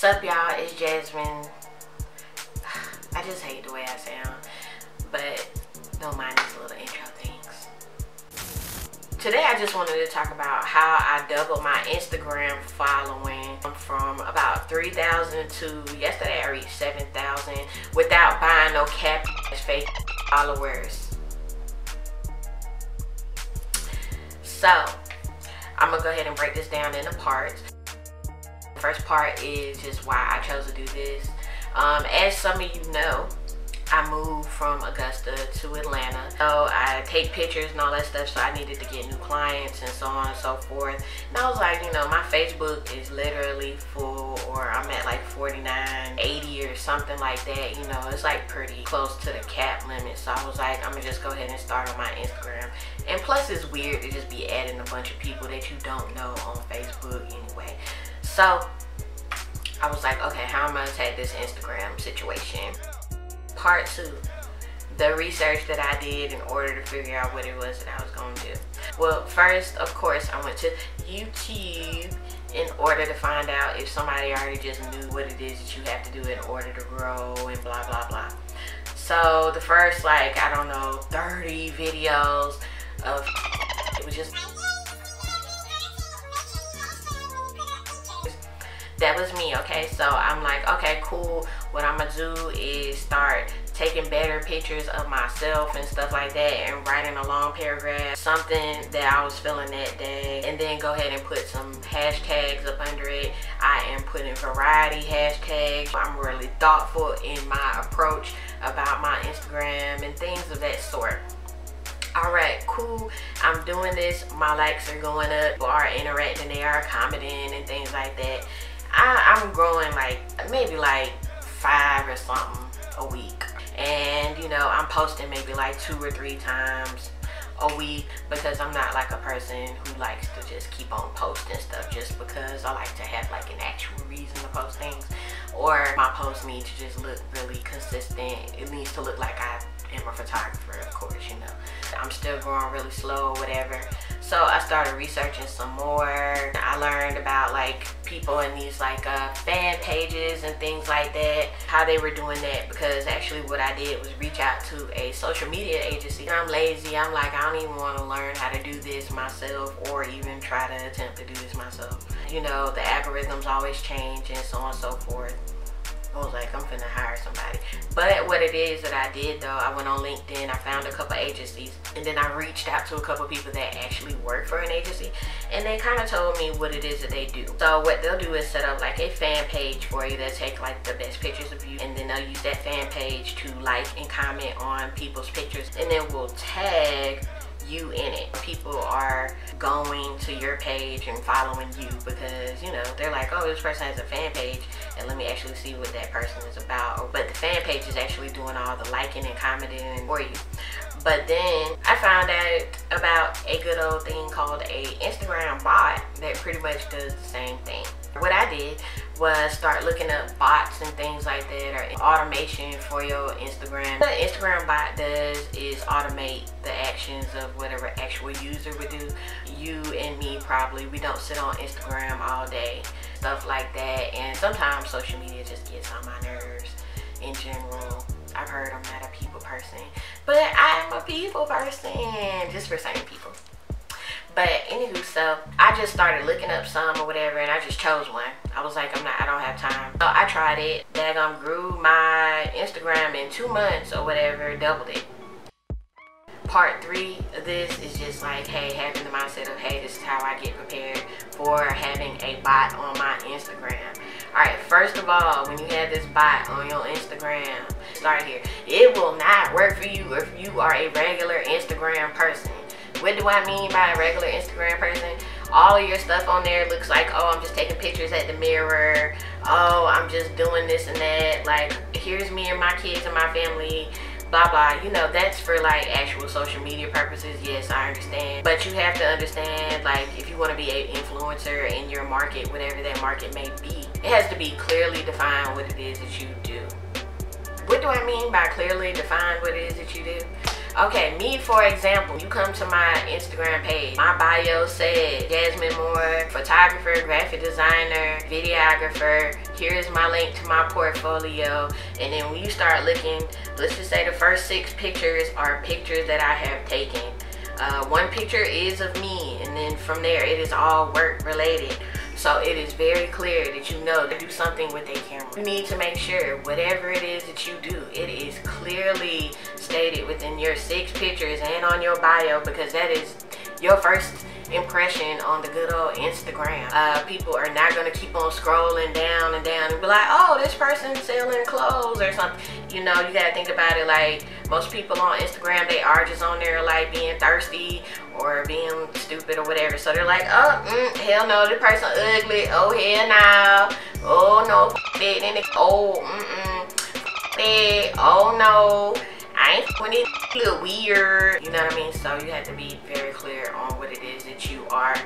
What's up, y'all? It's Jasmine. I just hate the way I sound, but don't mind these little intro things. Today I just wanted to talk about how I doubled my Instagram following from about 3,000 to yesterday I reached 7,000 without buying no cap fake followers. So I'm gonna go ahead and break this down into parts. First part is just why I chose to do this. As some of you know, I moved from Augusta to Atlanta. So I take pictures and all that stuff, so I needed to get new clients and so on and so forth. And I was like, you know, my Facebook is literally full, or I'm at like 49, 80 or something like that. You know, it's like pretty close to the cap limit. So I was like, I'm gonna just go ahead and start on my Instagram. And plus it's weird to just be adding a bunch of people that you don't know on Facebook anyway. So I was like, okay, how am I gonna take this Instagram situation? Part 2, the research that I did in order to figure out what it was that I was gonna do. Well, first, of course, I went to YouTube in order to find out if somebody already just knew what it is that you have to do in order to grow and blah, blah, blah. So the first, like, I don't know, 30 videos of it was just... That was me, okay? So I'm like, okay, cool. What I'm gonna do is start taking better pictures of myself and stuff like that and writing a long paragraph, something that I was feeling that day, and then go ahead and put some hashtags up under it. I am putting variety hashtags. I'm really thoughtful in my approach about my Instagram and things of that sort. Alright, cool. I'm doing this. My likes are going up. People are interacting. They are commenting and things like that. I'm growing like maybe like 5 or something a week, and you know, I'm posting maybe like 2 or 3 times a week because I'm not like a person who likes to just keep on posting stuff just because. I like to have like an actual reason to post things, or my posts need to just look really consistent. It needs to look like I am a photographer, of course, you know. I'm still growing really slow or whatever. So I started researching some more. I learned about like people in these like fan pages and things like that, how they were doing that, because actually what I did was reach out to a social media agency. I'm lazy. I'm like, I don't even want to learn how to do this myself or even try to attempt to do this myself. You know, the algorithms always change and so on and so forth. I was like, I'm finna hire somebody. But what it is that I did though, I went on LinkedIn, I found a couple agencies, and then I reached out to a couple people that actually work for an agency, and they kind of told me what it is that they do. So what they'll do is set up like a fan page for you. They'll take like the best pictures of you, and then they'll use that fan page to like and comment on people's pictures, and then we'll tag you in it. People are going to your page and following you because, you know, they're like, oh, this person has a fan page and let me actually see what that person is about. But the fan page is actually doing all the liking and commenting for you. But then I found out about a good old thing called a Instagram bot that pretty much does the same thing. What I did was start looking up bots and things like that, or automation for your Instagram. What an Instagram bot does is automate the actions of whatever actual user would do. You and me probably, we don't sit on Instagram all day, stuff like that. And sometimes social media just gets on my nerves in general. I've heard I'm not a people person, but I'm a people person, just for certain people. But anywho, so I just started looking up some or whatever, and I just chose one. I was like, I don't have time. So I tried it. Daggum grew my Instagram in 2 months or whatever, doubled it. Part 3 of this is just like, hey, having the mindset of, hey, this is how I get prepared for having a bot on my Instagram. Alright, first of all, when you have this bot on your Instagram, start here. It will not work for you if you are a regular Instagram person. What do I mean by a regular Instagram person? All of your stuff on there looks like, oh, I'm just taking pictures at the mirror. Oh, I'm just doing this and that. Like, here's me and my kids and my family, blah, blah. You know, that's for like actual social media purposes. Yes, I understand. But you have to understand, like, if you want to be an influencer in your market, whatever that market may be, it has to be clearly defined what it is that you do. What do I mean by clearly define what it is that you do? Okay, me for example, you come to my Instagram page, my bio said Jasmine Moore, photographer, graphic designer, videographer. Here's my link to my portfolio. And then when you start looking, let's just say the first 6 pictures are pictures that I have taken. One picture is of me, and then from there it is all work related. So it is very clear that you know to do something with a camera. You need to make sure whatever it is that you do, it is clearly stated within your 6 pictures and on your bio, because that is your first impression on the good old Instagram. People are not going to keep on scrolling down and down and be like, oh, this person's selling clothes or something. You know, you got to think about it like most people on Instagram, they are just on there like being thirsty or being stupid or whatever. So they're like, oh, hell no, this person ugly. Oh, hell no. Oh, no, it. And it, oh, it. Oh, no. I ain't when it look weird, you know what I mean? So you have to be very clear on what it is that you are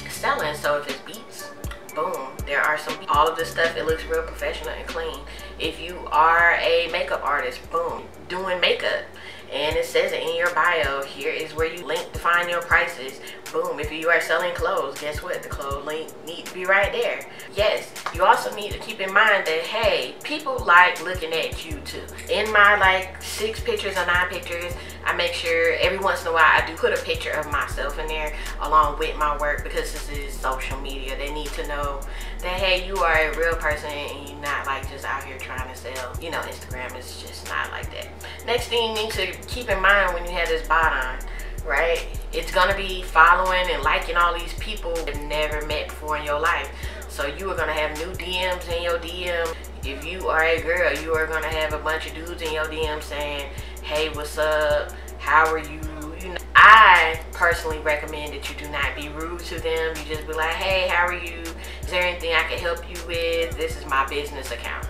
selling. So if it's beats, boom, there are some, all of this stuff, it looks real professional and clean. If you are a makeup artist, boom, doing makeup, and it says it in your bio, here is where you link to find your prices. Boom, if you are selling clothes, guess what? The clothes link needs to be right there. Yes, you also need to keep in mind that, hey, people like looking at you too. In my like 6 pictures or 9 pictures, I make sure every once in a while I do put a picture of myself in there along with my work, because this is social media. They need to know that, hey, you are a real person and you're not like just out here trying to sell. You know, Instagram is just not like that. Next thing you need to keep in mind when you have this bot on, right? It's gonna be following and liking all these people you've never met before in your life. So you are gonna have new DMs in your DM. If you are a girl, you are gonna have a bunch of dudes in your DM saying, hey, what's up? How are you? You know, I personally recommend that you do not be rude to them. You just be like, hey, how are you? Is there anything I can help you with? This is my business account.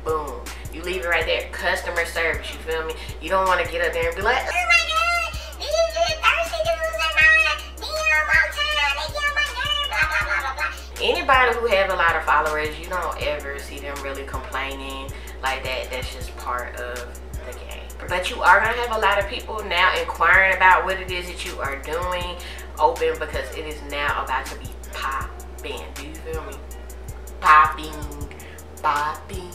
Boom. You leave it right there. Customer service, you feel me? You don't want to get up there and be like, oh my God, these thirsty dudes are my DM all the time. They get on my nerves, blah, blah, blah, blah, blah. Anybody who have a lot of followers, you don't ever see them really complaining like that. That's just part of the game. But you are going to have a lot of people now inquiring about what it is that you are doing open, because it is now about to be popping. Do you feel me? Popping, popping.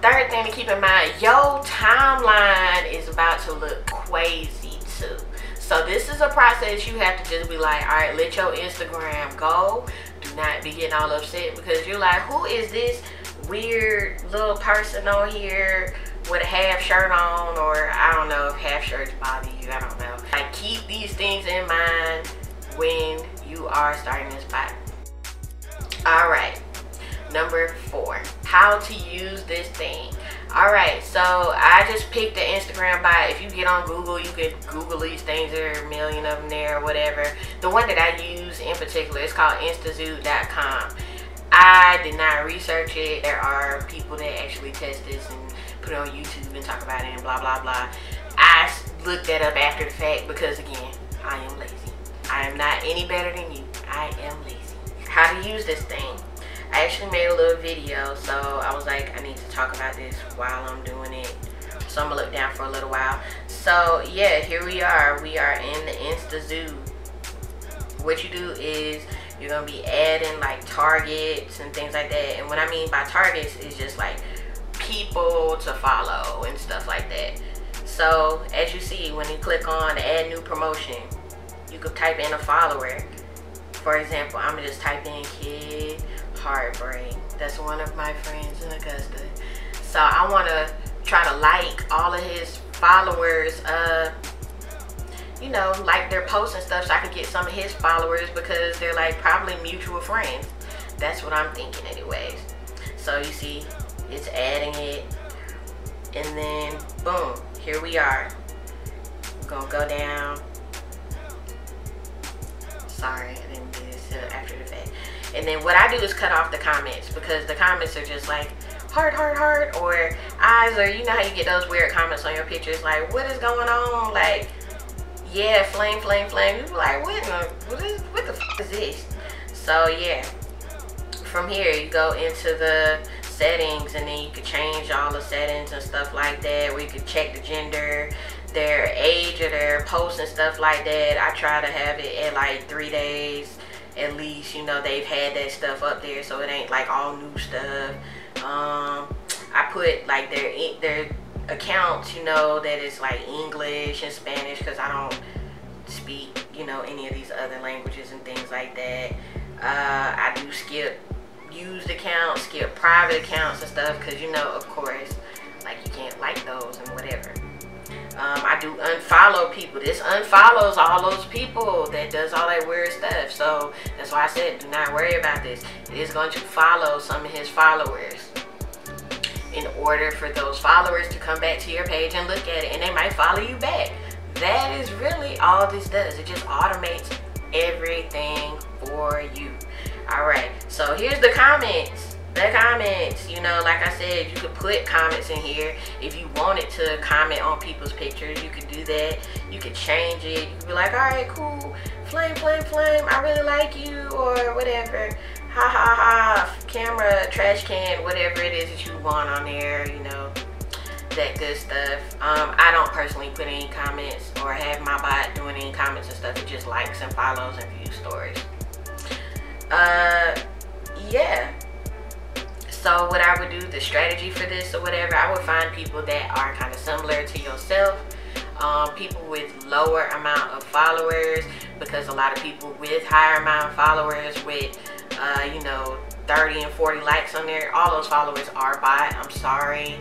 Third thing to keep in mind, your timeline is about to look crazy too. So this is a process you have to just be like, all right, let your Instagram go. Do not be getting all upset because you're like, who is this weird little person on here with a half shirt on? Or I don't know if half shirts bother you, I don't know. Like, keep these things in mind when you are starting this bot. All right. Number 4, how to use this thing. Alright, so I just picked the Instagram bot. If you get on Google, you can Google these things. There are a million of them there or whatever. The one that I use in particular is called Instazoot.com. I did not research it. There are people that actually test this and put it on YouTube and talk about it and blah blah blah. I looked that up after the fact because, again, I am lazy. I am not any better than you. I am lazy. How to use this thing. I actually made a little video, so I was like, I need to talk about this while I'm doing it. So I'm gonna look down for a little while. So yeah, here we are. We are in the Instazoot. What you do is you're gonna be adding like targets and things like that. And what I mean by targets is just like people to follow and stuff like that. So as you see, when you click on add new promotion, you could type in a follower. For example, I'm gonna just type in Kid Heartbreak. That's one of my friends in Augusta. So I want to try to like all of his followers, you know, like their posts and stuff, so I can get some of his followers because they're like probably mutual friends. That's what I'm thinking anyways. So you see, it's adding it, and then boom, here we are. We're gonna go down. Sorry, I didn't do this after the fact. And then what I do is cut off the comments, because the comments are just like heart, heart, heart, or eyes, or you know how you get those weird comments on your pictures like, what is going on? Like, yeah, flame, flame, flame. You be like, what the f is this? So yeah, from here you go into the settings, and then you could change all the settings and stuff like that, where you could check the gender, their age, or their posts and stuff like that. I try to have it at like 3 days at least, you know, they've had that stuff up there, so it ain't like all new stuff. I put like their accounts, you know, that is like English and Spanish, because I don't speak, you know, any of these other languages and things like that. I do skip used accounts, skip private accounts and stuff, because, you know, of course, like, you can't like those and whatever. I do unfollow people. This unfollows all those people that does all that weird stuff. So that's why I said, do not worry about this. It is going to follow some of his followers in order for those followers to come back to your page and look at it, and they might follow you back. That is really all this does. It just automates everything for you. All right, so here's the comments. The comments, you know, like I said, you could put comments in here. If you wanted to comment on people's pictures, you could do that. You could change it. You could be like, all right, cool, flame, flame, flame, I really like you, or whatever. Ha ha ha, camera, trash can, whatever it is that you want on there, you know, that good stuff. I don't personally put any comments or have my bot doing any comments and stuff. It just likes and follows and views stories. Yeah. So what I would do, the strategy for this or whatever, I would find people that are kind of similar to yourself, people with lower amount of followers, because a lot of people with higher amount of followers with you know, 30 and 40 likes on there, all those followers are bot. I'm sorry.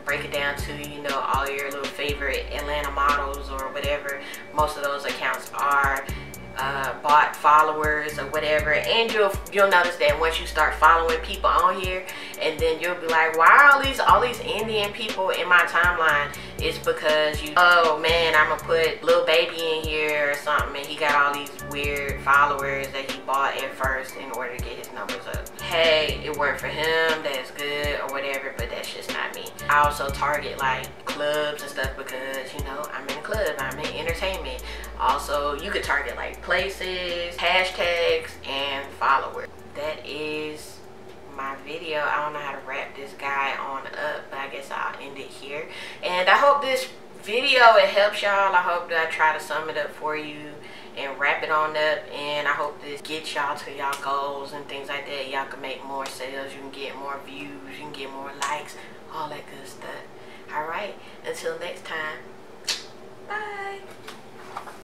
Break it down to, you know, all your little favorite Atlanta models or whatever. Most of those accounts are bot followers or whatever, and you'll notice that once you start following people on here, and then you'll be like, why are all these Indian people in my timeline? It's because you, oh man, I'm gonna put Lil Baby in here or something, and he got all these weird followers that he bought at first in order to get his numbers up. Hey, it worked for him, that's good or whatever, but that's just not me. I also target like clubs and stuff, because, you know, I'm in a club, I'm in entertainment. Also, you could target like places, hashtags, and followers. That is my video. I don't know how to wrap this guy on up, but I guess I'll end it here. And I hope this video, it helps y'all. I hope that I try to sum it up for you and wrap it on up, and I hope this gets y'all to y'all goals and things like that. Y'all can make more sales, you can get more views, you can get more likes, all that good stuff. All right, until next time, bye.